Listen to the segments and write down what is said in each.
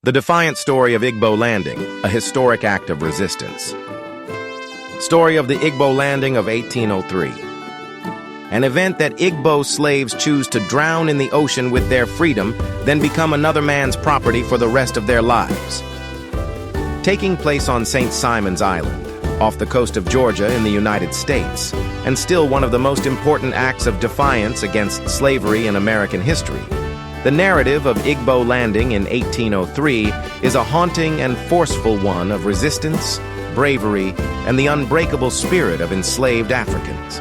The defiant story of Igbo landing, a historic act of resistance. Story of the Igbo landing of 1803. An event that Igbo slaves choose to drown in the ocean with their freedom, then become another man's property for the rest of their lives. Taking place on St. Simon's Island, off the coast of Georgia in the United States, and still one of the most important acts of defiance against slavery in American history. The narrative of Igbo landing in 1803 is a haunting and forceful one of resistance, bravery, and the unbreakable spirit of enslaved Africans.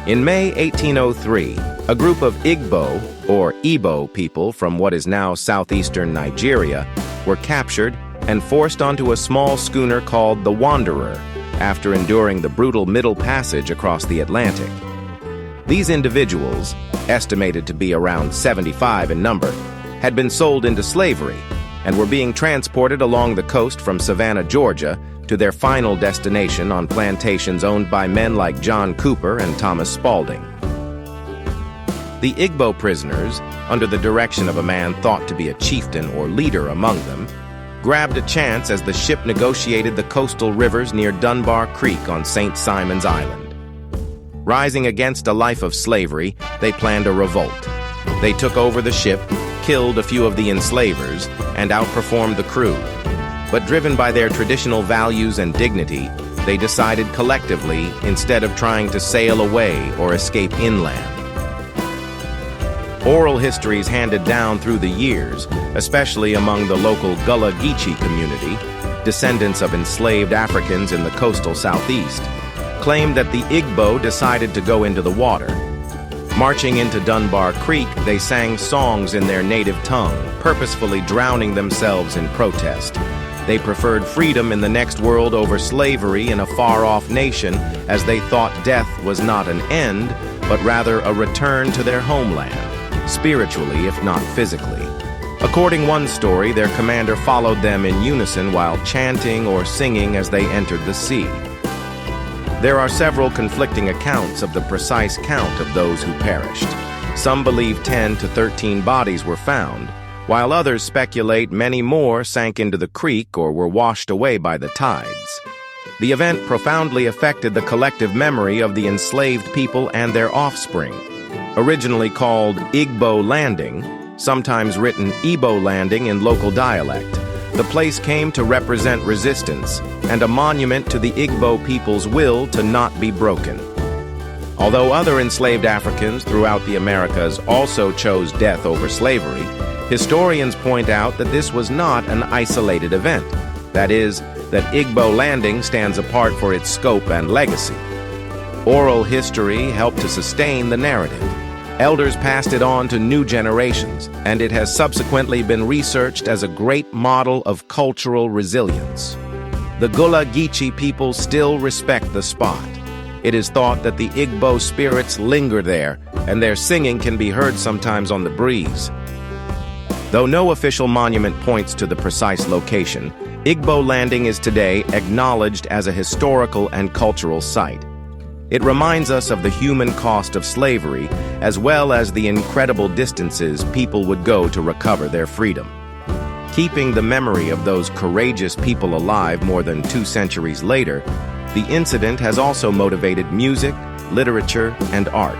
In May 1803, a group of Igbo, or Igbo people from what is now southeastern Nigeria, were captured and forced onto a small schooner called the Wanderer after enduring the brutal Middle Passage across the Atlantic. These individuals, estimated to be around 75 in number, had been sold into slavery and were being transported along the coast from Savannah, Georgia, to their final destination on plantations owned by men like John Cooper and Thomas Spaulding. The Igbo prisoners, under the direction of a man thought to be a chieftain or leader among them, grabbed a chance as the ship negotiated the coastal rivers near Dunbar Creek on St. Simon's Island. Rising against a life of slavery, they planned a revolt. They took over the ship, killed a few of the enslavers, and outperformed the crew. But driven by their traditional values and dignity, they decided collectively instead of trying to sail away or escape inland. Oral histories handed down through the years, especially among the local Gullah-Geechee community, descendants of enslaved Africans in the coastal southeast, claimed that the Igbo decided to go into the water. Marching into Dunbar Creek, they sang songs in their native tongue, purposefully drowning themselves in protest. They preferred freedom in the next world over slavery in a far-off nation, as they thought death was not an end, but rather a return to their homeland, spiritually if not physically. According one story, their commander followed them in unison while chanting or singing as they entered the sea. There are several conflicting accounts of the precise count of those who perished. Some believe 10 to 13 bodies were found, while others speculate many more sank into the creek or were washed away by the tides. The event profoundly affected the collective memory of the enslaved people and their offspring. Originally called Igbo Landing, sometimes written Igbo Landing in local dialect, the place came to represent resistance and a monument to the Igbo people's will to not be broken. Although other enslaved Africans throughout the Americas also chose death over slavery, historians point out that this was not an isolated event. That is, that Igbo Landing stands apart for its scope and legacy. Oral history helped to sustain the narrative. Elders passed it on to new generations, and it has subsequently been researched as a great model of cultural resilience. The Gullah-Geechee people still respect the spot. It is thought that the Igbo spirits linger there, and their singing can be heard sometimes on the breeze. Though no official monument points to the precise location, Igbo Landing is today acknowledged as a historical and cultural site. It reminds us of the human cost of slavery, as well as the incredible distances people would go to recover their freedom. Keeping the memory of those courageous people alive more than 2 centuries later, the incident has also motivated music, literature, and art.